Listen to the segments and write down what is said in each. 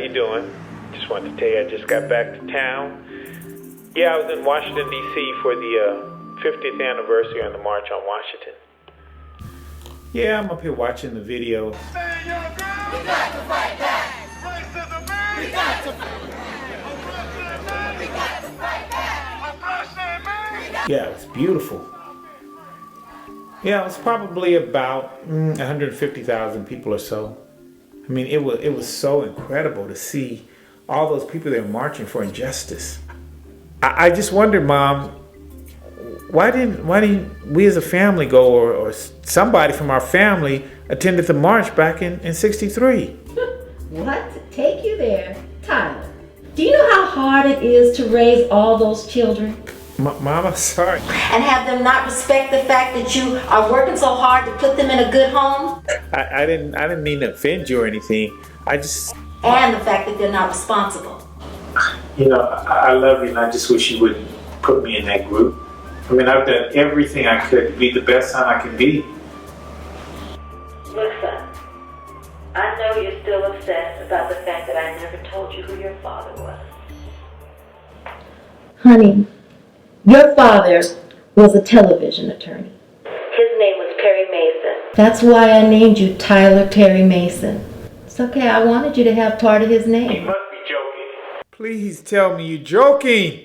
you doing? Just wanted to tell you I just got back to town. Yeah, I was in Washington, D.C. for the 50th anniversary on the March on Washington. Yeah, I'm up here watching the video. Hey, young girl! We got to fight back! Racism, man! We got to fight back! We got to fight back! Oppression, man! Yeah, it's beautiful. Yeah, it was probably about 150,000 people or so. I mean, it was so incredible to see all those people there marching for injustice. I just wondered, Mom, why didn't we as a family go, or somebody from our family attended the march back in '63? What? Take you there? Tyler, do you know how hard it is to raise all those children? Mama, sorry. And have them not respect the fact that you are working so hard to put them in a good home? I didn't mean to offend you or anything. And the fact that they're not responsible. You know, I love you, and I just wish you wouldn't put me in that group. I mean, I've done everything I could to be the best son I can be. Look, son, I know you're still obsessed about the fact that I never told you who your father was. Honey, your father was a television attorney. His name was Perry Mason. That's why I named you Tyler Perry Mason. It's okay, I wanted you to have part of his name. You must be joking. Please tell me you're joking.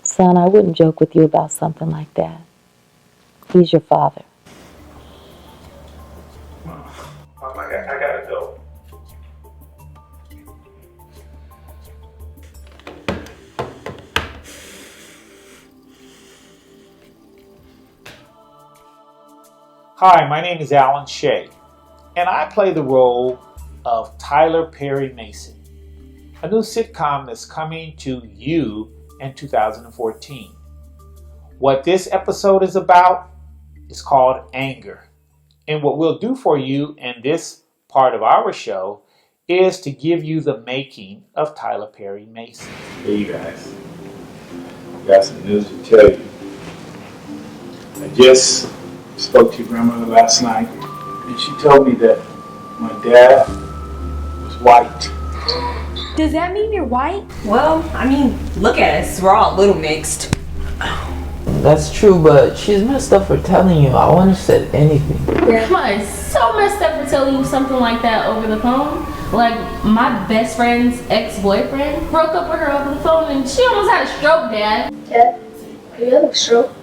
Son, I wouldn't joke with you about something like that. He's your father. Mom, I gotta go. Hi, my name is Alan Shea, and I play the role of Tyler Perry Mason, a new sitcom that's coming to you in 2014. What this episode is about is called Anger. And what we'll do for you in this part of our show is to give you the making of Tyler Perry Mason. Hey, you guys. I got some news to tell you. I just spoke to your grandmother last night, and she told me that my dad was white. Does that mean you're white? Well, I mean, look at us. We're all a little mixed. That's true, but she's messed up for telling you. I wouldn't have said anything. Grandma is so messed up for telling you something like that over the phone. Like, my best friend's ex-boyfriend broke up with her over the phone and she almost had a stroke, Dad. Dad, you have a stroke?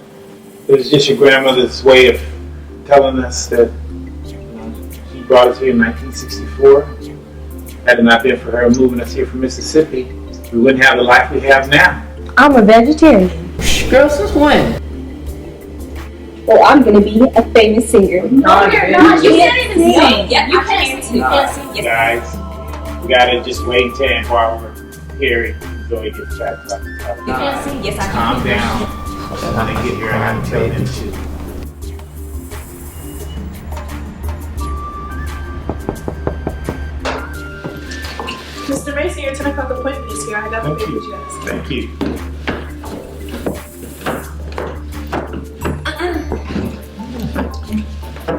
It was just your grandmother's way of telling us that she brought us here in 1964. Had it not been for her moving us here from Mississippi, we wouldn't have the life we have now. I'm a vegetarian. Girl, since when? Well, I'm gonna be a famous singer. No, you're not. You can't even sing. Yeah, you can't sing. Guys, we gotta just wait until our hearing Zoe gets chatted about this. You can't sing. Yes, I can. Calm down. When they get here, I gotta tell them to. Mr. Mason, your 10 o'clock appointment is here. I got the papers you asked. Thank you.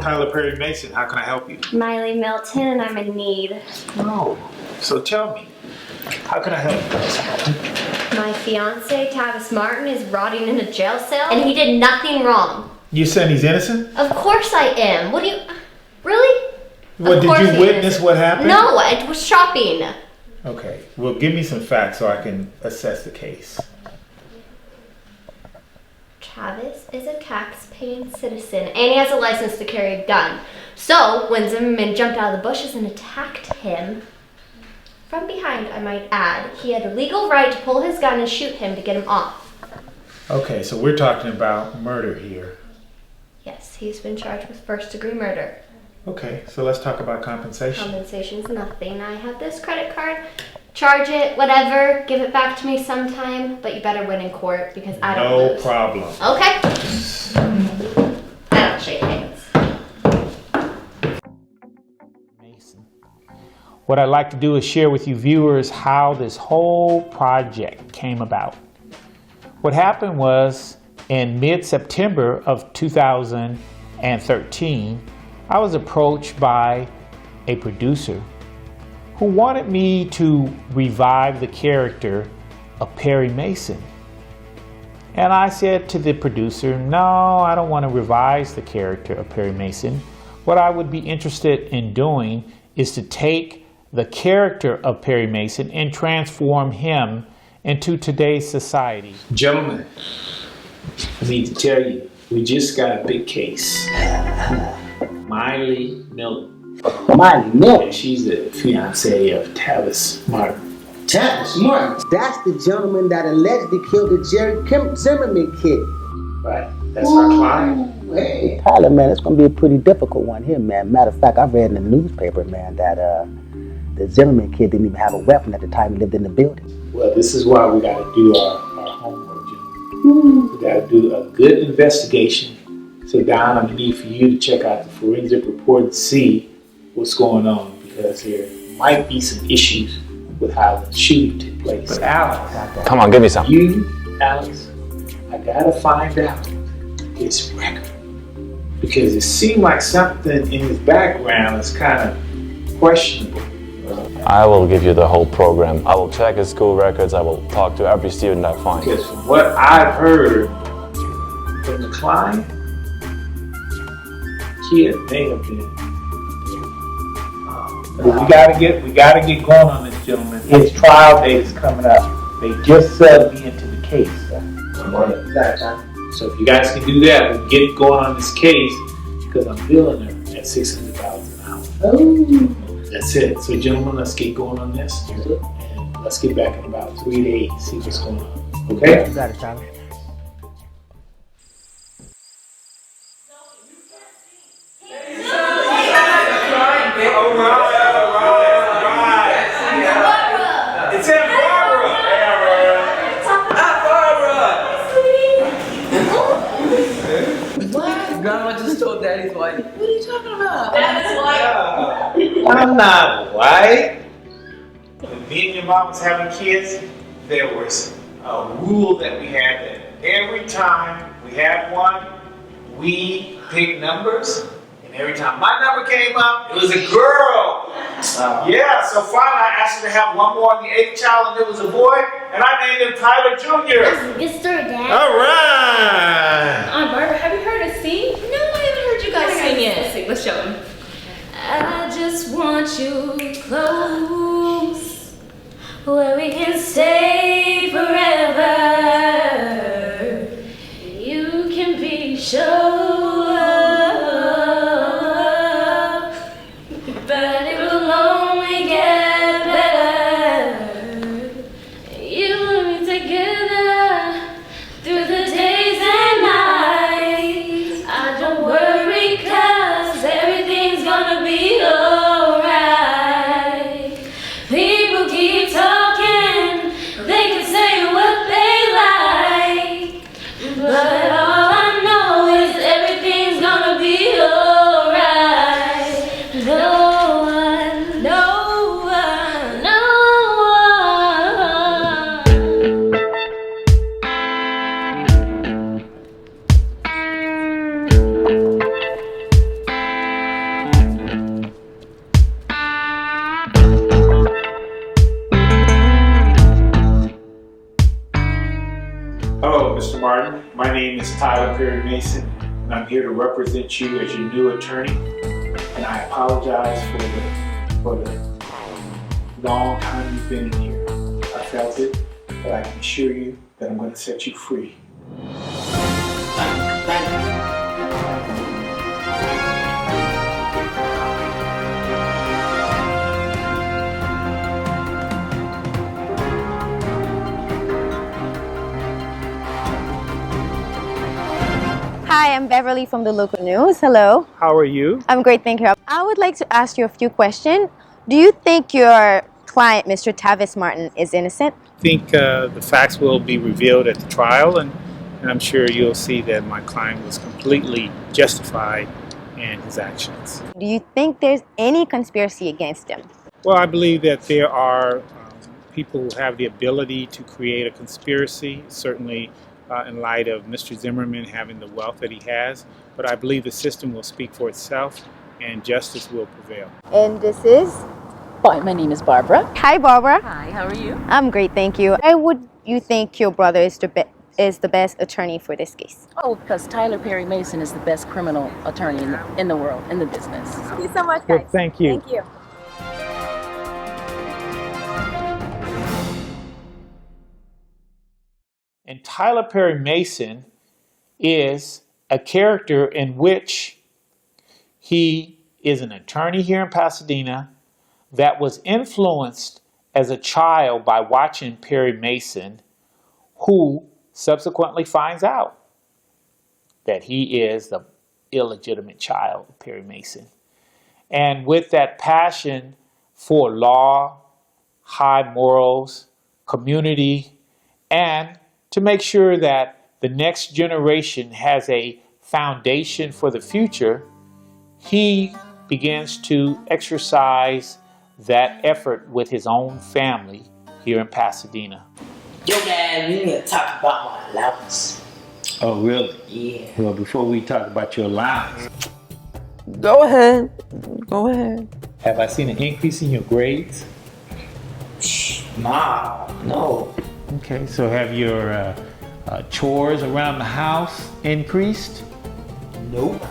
Tyler Perry Mason, how can I help you? Miley Milton, and I'm in need. Oh, so tell me, how can I help you? My fiance, Tavis Martin, is rotting in a jail cell, and he did nothing wrong. You saying he's innocent? Of course I am. What do you... Really? What, did you witness what happened? No, I was shopping. Okay, well, give me some facts so I can assess the case. Travis is a tax-paying citizen, and he has a license to carry a gun. So, when Zimmerman jumped out of the bushes and attacked him, from behind, I might add, he had a legal right to pull his gun and shoot him to get him off. Okay, so we're talking about murder here. Yes, he's been charged with first-degree murder. Okay, so let's talk about compensation. Compensation's nothing. I have this credit card. Charge it, whatever. Give it back to me sometime. But you better win in court because I don't lose. No problem. Okay. I don't shake hands. Mason. What I'd like to do is share with you viewers how this whole project came about. What happened was in mid-September of 2013, I was approached by a producer who wanted me to revive the character of Perry Mason. And I said to the producer, no, I don't want to revise the character of Perry Mason. What I would be interested in doing is to take the character of Perry Mason and transform him into today's society. Gentlemen, I need to tell you, we just got a big case. Miley Milton. Miley Milton? And she's the fiancée of Tavis Martin. Tavis Martin? That's the gentleman that allegedly killed the Jerry Zimmerman kid. Right, that's our client. Hey, Tyler, man, it's gonna be a pretty difficult one here, man. Matter of fact, I read in the newspaper, man, that the Zimmerman kid didn't even have a weapon at the time he lived in the building. Well, this is why we gotta do our homework, gentlemen. We gotta do a good investigation. So, Don, I'm gonna need for you to check out the forensic report and see what's going on, because there might be some issues with how the shooting took place. But Alex, come on, give me some. You, Alex, I gotta find out his record, because it seemed like something in his background is kind of questionable. I will give you the whole program. I will check his school records. I will talk to every student I find. Because from what I've heard from the client, kid may have been. We gotta get going on this, gentlemen. His trial date is coming up. They just subbed me into the case. So if you guys can do that, we'll get going on this case, because I'm billing her at $600,000 an hour. That's it. So, gentlemen, let's get going on this, and let's get back in about 3 days, see what's going on. Okay? You got it, Tyler. It's Aunt Barbara. Grandma just told Daddy's white. What are you talking about? I'm not white. When me and your mom was having kids, there was a rule that we had that every time we had one, we picked numbers, and every time my number came up, it was a girl. Yeah, so finally I asked her to have one more on the 8th child, and it was a boy, and I named him Tyler Jr. That's a good story, Dad. All right. Aunt Barbara, have you heard us sing? No, I haven't heard you guys sing yet. Let's sing. Let's show them. I just want you close, where we can stay forever. You can be sure, but it will only get better. You and me together through the days and nights. I don't worry, 'cause everything's gonna be alright. People keep talking, they can say what they like, but all I know is everything's gonna be alright. No one, no one, no one. Hello, Mr. Martin. My name is Tyler Perry Mason, and I'm here to represent you as your new attorney. And I apologize for the long time you've been in here. I felt it, but I can assure you that I'm going to set you free. Hi, I'm Beverly from the local news. Hello. How are you? I'm great, thank you. I would like to ask you a few questions. Do you think your client, Mr. Tavis Martin, is innocent? I think the facts will be revealed at the trial, and I'm sure you'll see that my client was completely justified in his actions. Do you think there's any conspiracy against him? Well, I believe that there are people who have the ability to create a conspiracy, certainly in light of Mr. Zimmerman having the wealth that he has, but I believe the system will speak for itself and justice will prevail. And this is? Hi, my name is Barbara. Hi, Barbara. Hi, how are you? I'm great, thank you. Why would you think your brother is the best attorney for this case? Oh, because Tyler Perry Mason is the best criminal attorney in the world, in the business. Thank you so much, Well, guys. thank you. Thank you. And Tyler Perry Mason is a character in which he is an attorney here in Pasadena that was influenced as a child by watching Perry Mason, who subsequently finds out that he is the illegitimate child of Perry Mason. And with that passion for law, high morals, community, and to make sure that the next generation has a foundation for the future, he begins to exercise that effort with his own family here in Pasadena. Yo, Dad, we need to talk about my allowance. Oh, really? Yeah. Well, before we talk about your allowance, Go ahead. Go ahead. Have I seen an increase in your grades? No. Okay, so have your chores around the house increased? Nope.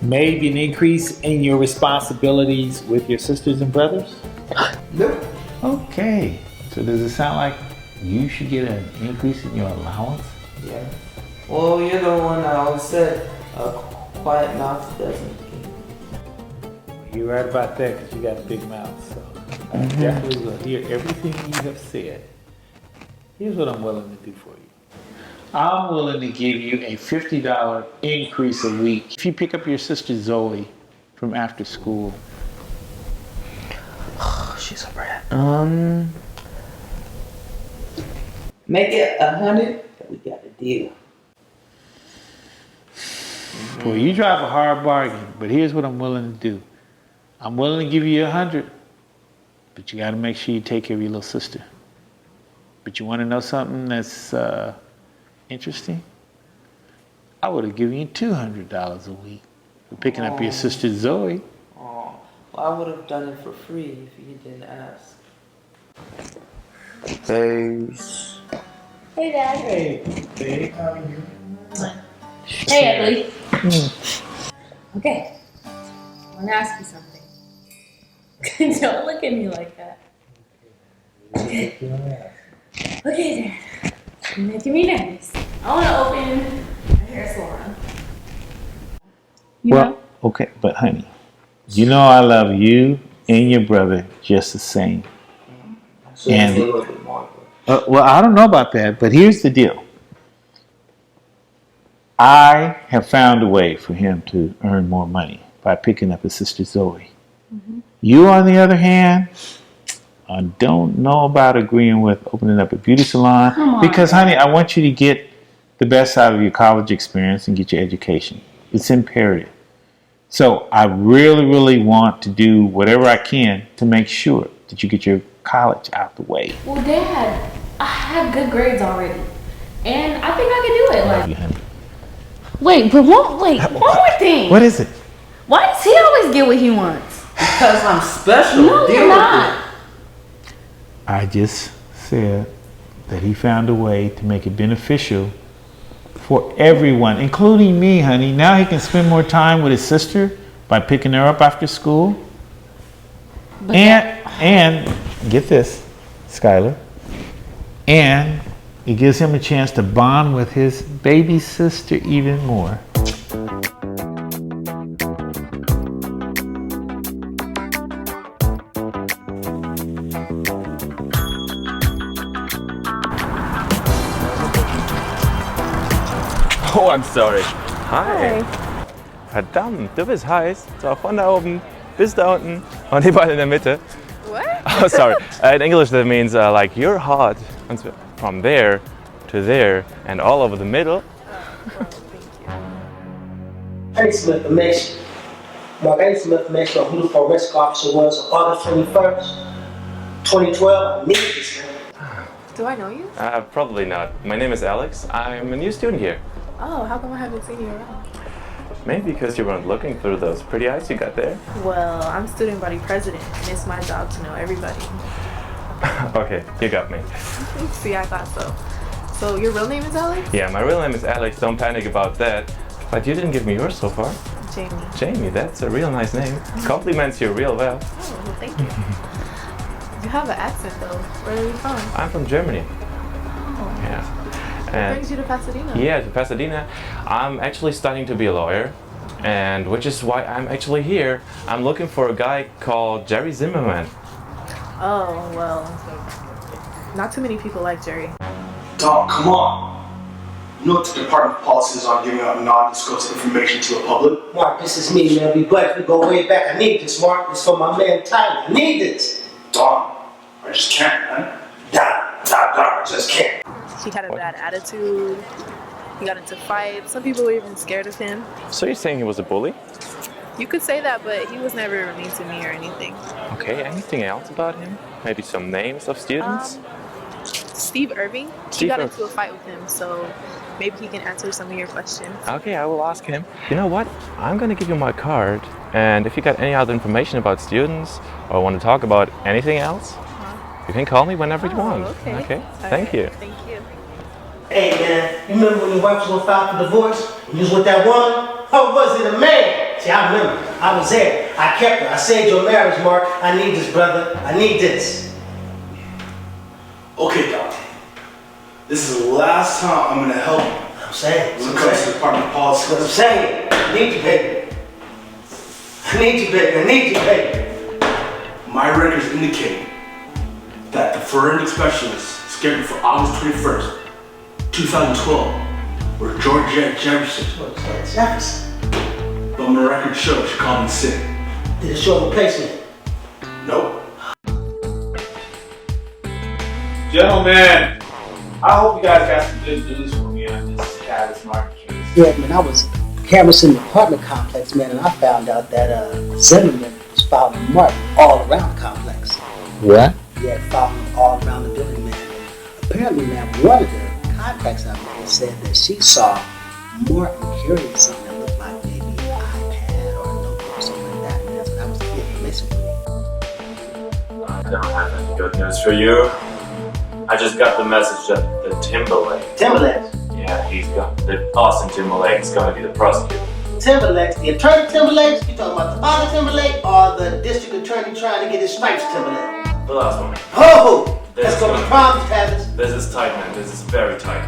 Maybe an increase in your responsibilities with your sisters and brothers? Nope. Okay, so does it sound like you should get an increase in your allowance? Yeah. Well, you're the one that always said a quiet mouth doesn't. You're right about that because you got a big mouth, so I definitely will hear everything you have said. Here's what I'm willing to do for you. I'm willing to give you a $50 increase a week if you pick up your sister Zoe from after school. She's a brat. Make it 100. We got a deal. Well, you drive a hard bargain, but here's what I'm willing to do. I'm willing to give you 100, but you got to make sure you take care of your little sister. But you want to know something that's interesting? I would have given you $200 a week for picking up your sister Zoe. Oh, well, I would have done it for free if you didn't ask. Thanks. Hey, Dad. Hey, babe, how are you? Hey, Ugly. Okay. I want to ask you something. Don't look at me like that. Okay. Okay, Dad. You're making me nervous. I want to open a hair salon. Well, okay, but honey, you know I love you and your brother just the same. And well, I don't know about that, but here's the deal. I have found a way for him to earn more money by picking up his sister Zoe. You, on the other hand, I don't know about agreeing with opening up a beauty salon. Come on. Because, honey, I want you to get the best out of your college experience and get your education. It's imperative. So I really, really want to do whatever I can to make sure that you get your college out the way. Well, Dad, I have good grades already. And I think I can do it. I love Like, you, honey. wait, but one more thing. What is it? Why does he always get what he wants? Because I'm special. No, Deal you're with not. I just said that he found a way to make it beneficial for everyone, including me, honey. Now he can spend more time with his sister by picking her up after school. And get this, Skylar, and it gives him a chance to bond with his baby sister even more. Oh, I'm sorry. Hi. Verdammt, du bist heiß. So, von da oben bis da unten und die beiden in der Mitte. What? Oh, sorry. In English, that means like you're hot. And so from there to there and all over the middle. I need some information. Mark, I need some information on who the forensic officer was on August 21st, 2012. I need this, man. Do I know you? Probably not. My name is Alex. I'm a new student here. Oh, how come I haven't seen you around? Maybe because you weren't looking through those pretty eyes you got there. Well, I'm student body president, and it's my job to know everybody. Okay, you got me. See, I thought so. So your real name is Alex? Yeah, my real name is Alex, don't panic about that. But you didn't give me yours so far. Jamie. Jamie, that's a real nice name. Compliments you real well. Oh, well, thank you. You have an accent though. Where are you from? I'm from Germany. Oh. Yeah. What brings you to Pasadena? Yeah, to Pasadena. I'm actually studying to be a lawyer, and which is why I'm actually here. I'm looking for a guy called Jerry Zimmerman. Oh, well, not too many people like Jerry. Dog, come on. You know what the department policy is on giving out non-disclosed information to the public? Mark, this is me, man. We black. We go way back. I need this, Mark. It's for my man Tyler. I need this. Dog, I just can't, man. I just can't. He had a bad attitude. He got into fights. Some people were even scared of him. So you're saying he was a bully? You could say that, but he was never mean to me or anything. Okay, anything else about him? Maybe some names of students? Steve Irving. He got into a fight with him, so maybe he can answer some of your questions. Okay, I will ask him. You know what? I'm gonna give you my card, and if you got any other information about students or want to talk about anything else, you can call me whenever you want. Okay. Thank you. Thank you. Hey, man. You remember when your wife was gonna file for divorce? You was with that woman? Or was it a man? See, I remember. I was there. I kept her. I saved your marriage, Mark. I need this, brother. I need this. Okay, Doc. This is the last time I'm gonna help you. I'm saying. When it comes to department policy. What I'm saying. I need you, baby. I need you, baby. I need you, baby. My records indicate that the forensic specialist scheduled for August 21st, 2012, were Georgette Jefferson. Jefferson? But my records show she called in sick. Did it show a replacement? Nope. Gentlemen, I hope you guys got some good news for me on this Tavis Martin case. Yeah, man, I was canvassing the apartment complex, man, and I found out that Zimmerman was following Martin all around the complex. What? Yeah, following him all around the building, man. And apparently, man, one of the contracts I made said that she saw Martin carrying something that looked like maybe an iPad or a notebook or something like that, man. So that was the information for me. I don't have any good news for you. I just got the message that the Timberlake. Timberlake? Yeah, the Austin Timberlake's gonna be the prosecutor. Timberlake, the attorney Timberlake? You talking about the father Timberlake or the district attorney trying to get his stripes Timberlake? The last one. Oh! That's gonna be problems, Tavis. This is tight, man. This is very tight.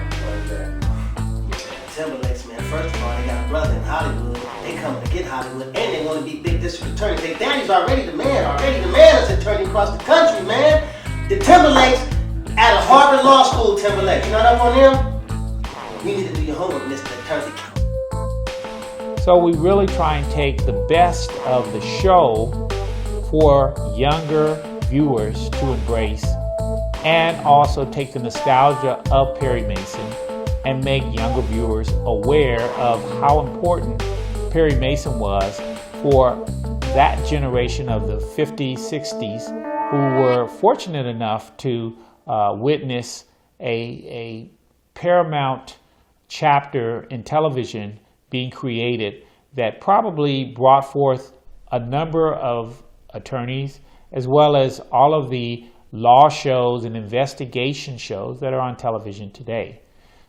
Timberlake's, man, first of all, they got a brother in Hollywood. They coming to get Hollywood, and they want to be big district attorneys. Their daddy's already the man as attorney across the country, man. The Timberlakes at a Harvard Law School, Timberlake. You not up on them? You need to do your homework, Mr. Attorney. So we really try and take the best of the show for younger viewers to embrace, and also take the nostalgia of Perry Mason and make younger viewers aware of how important Perry Mason was for that generation of the 50s, 60s who were fortunate enough to witness a paramount chapter in television being created that probably brought forth a number of attorneys, as well as all of the law shows and investigation shows that are on television today.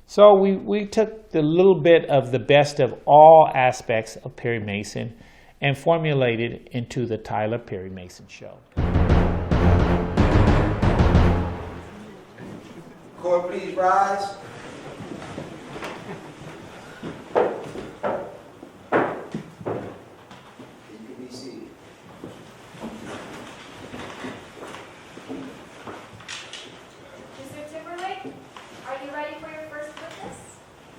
So we took the little bit of the best of all aspects of Perry Mason and formulated into the Tyler Perry Mason Show. Court, please rise. You can be seated. Mr. Timberlake, are you ready for your first witness?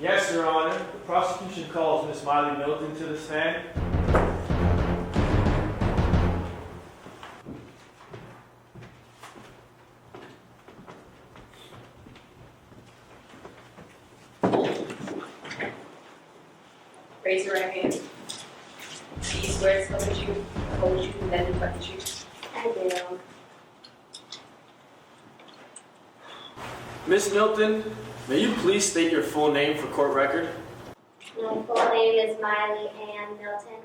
Yes, Your Honor. The prosecution calls Miss Miley Milton to the stand. Raise your right hand. Do you swear to tell the truth, the whole truth, and nothing but the truth? I do. Miss Milton, may you please state your full name for court record? My full name is Miley Ann Milton.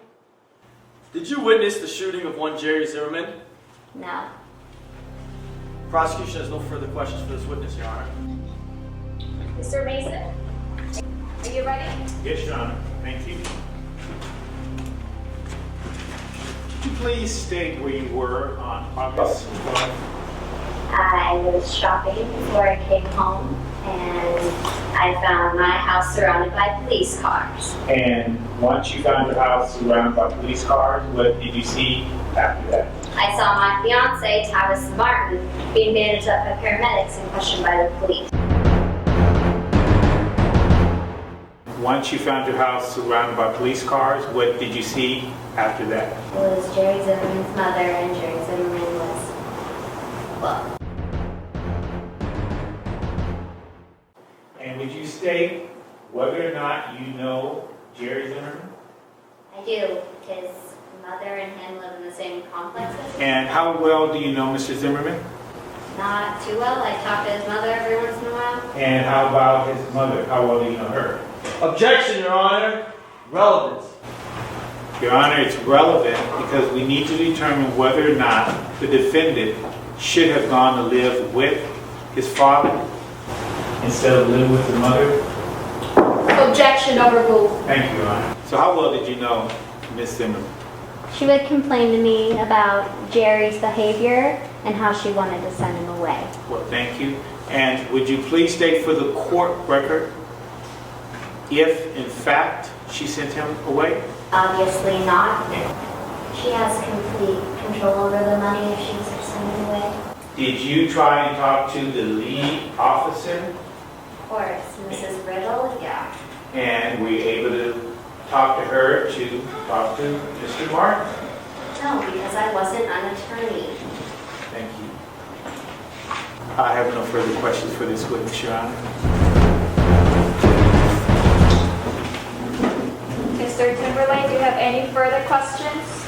Did you witness the shooting of one Jerry Zimmerman? No. Prosecution has no further questions for this witness, Your Honor. Mr. Mason, are you ready? Yes, Your Honor. Thank you. Could you please state where you were on August 12th? I was shopping before I came home, and I found my house surrounded by police cars. And once you found your house surrounded by police cars, what did you see after that? I saw my fiance, Tavis Martin, being bandaged up by paramedics and questioned by the police. Once you found your house surrounded by police cars, what did you see after that? It was Jerry Zimmerman's mother, and Jerry Zimmerman was, well. And would you state whether or not you know Jerry Zimmerman? I do. His mother and him live in the same complex as me. And how well do you know Mr. Zimmerman? Not too well. I talk to his mother every once in a while. And how about his mother? How well do you know her? Objection, Your Honor. Relevance. Your Honor, it's relevant because we need to determine whether or not the defendant should have gone to live with his father instead of living with the mother. Objection overruled. Thank you, Your Honor. So how well did you know Miss Zimmerman? She would complain to me about Jerry's behavior and how she wanted to send him away. Well, thank you. And would you please state for the court record if, in fact, she sent him away? Obviously not. She has complete control over the money if she was to send him away. Did you try and talk to the lead officer? Of course, Mrs. Riddle, yeah. And were you able to talk to her to talk to Mr. Martin? No, because I wasn't an attorney. Thank you. I have no further questions for this witness, Your Honor. Mr. Timberlake, do you have any further questions?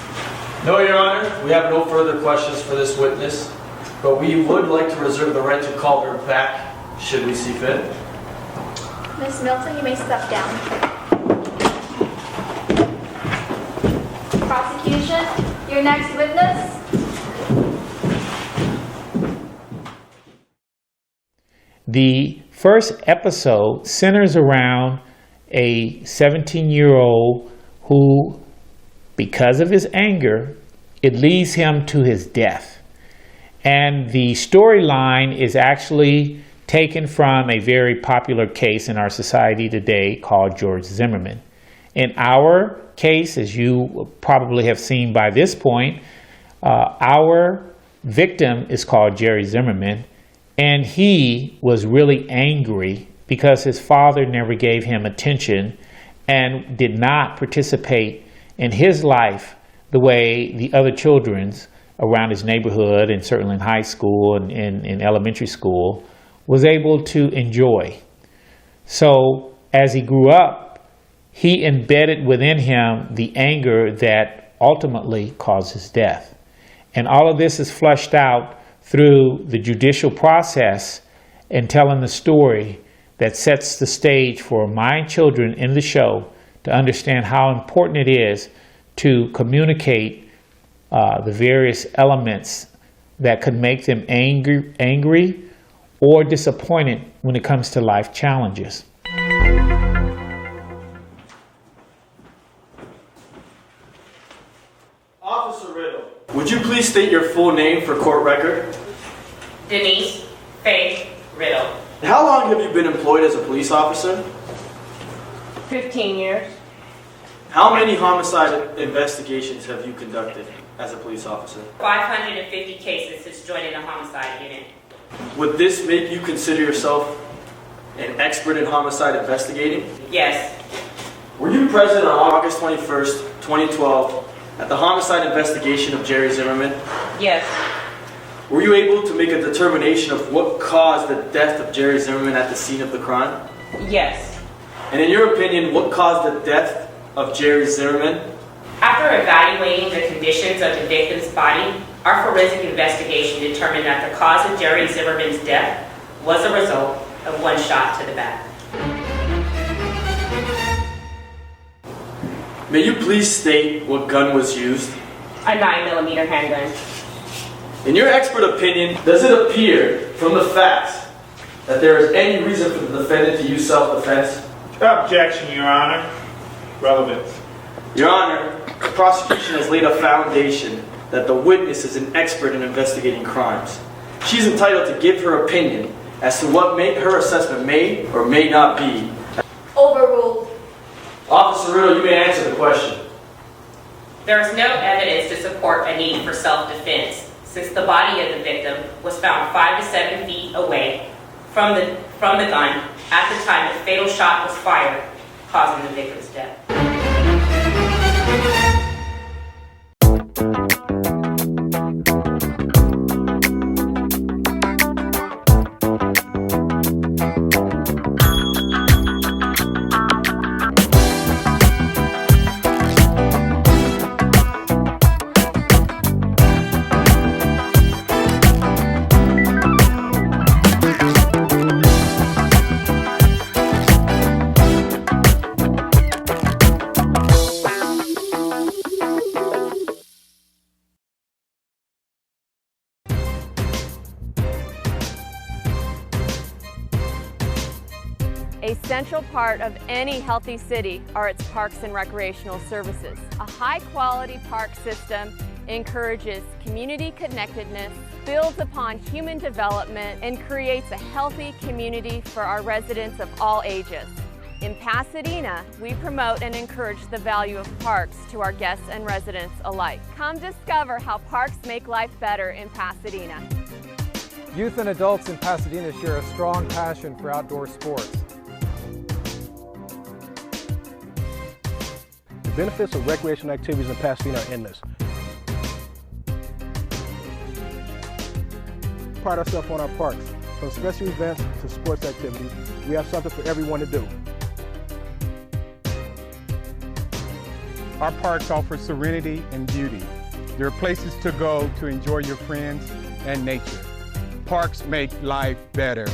No, Your Honor. We have no further questions for this witness, but we would like to reserve the right to call her back should we see fit. Ms. Milton, you may step down. Prosecution, your next witness. The first episode centers around a 17-year-old who, because of his anger, it leads him to his death. And the storyline is actually taken from a very popular case in our society today called George Zimmerman. In our case, as you probably have seen by this point, our victim is called Jerry Zimmerman, and he was really angry because his father never gave him attention and did not participate in his life the way the other children's around his neighborhood, and certainly in high school and in elementary school, was able to enjoy. So as he grew up, he embedded within him the anger that ultimately caused his death. And all of this is fleshed out through the judicial process and telling the story that sets the stage for my children in the show to understand how important it is to communicate the various elements that could make them angry or disappointed when it comes to life challenges. Officer Riddle, would you please state your full name for court record? Denise Faith Riddle. How long have you been employed as a police officer? 15 years. How many homicide investigations have you conducted as a police officer? 550 cases since joining the homicide unit. Would this make you consider yourself an expert in homicide investigating? Yes. Were you present on August 21st, 2012 at the homicide investigation of Jerry Zimmerman? Yes. Were you able to make a determination of what caused the death of Jerry Zimmerman at the scene of the crime? Yes. And in your opinion, what caused the death of Jerry Zimmerman? After evaluating the conditions of the victim's body, our forensic investigation determined that the cause of Jerry Zimmerman's death was a result of one shot to the back. May you please state what gun was used? A 9mm handgun. In your expert opinion, does it appear from the facts that there is any reason for the defendant to use self-defense? Objection, Your Honor. Relevance. Your Honor, the prosecution has laid a foundation that the witness is an expert in investigating crimes. She's entitled to give her opinion as to what her assessment may or may not be. Overruled. Officer Riddle, you may answer the question. There is no evidence to support a need for self-defense, since the body of the victim was found 5 to 7 feet away from the gun at the time the fatal shot was fired, causing the victim's death. A central part of any healthy city are its parks and recreational services. A high-quality park system encourages community connectedness, builds upon human development, and creates a healthy community for our residents of all ages. In Pasadena, we promote and encourage the value of parks to our guests and residents alike. Come discover how parks make life better in Pasadena. Youth and adults in Pasadena share a strong passion for outdoor sports. The benefits of recreational activities in Pasadena are endless. We pride ourselves on our parks. From special events to sports activities, we have something for everyone to do. Our parks offer serenity and beauty. There are places to go to enjoy your friends and nature. Parks make life better.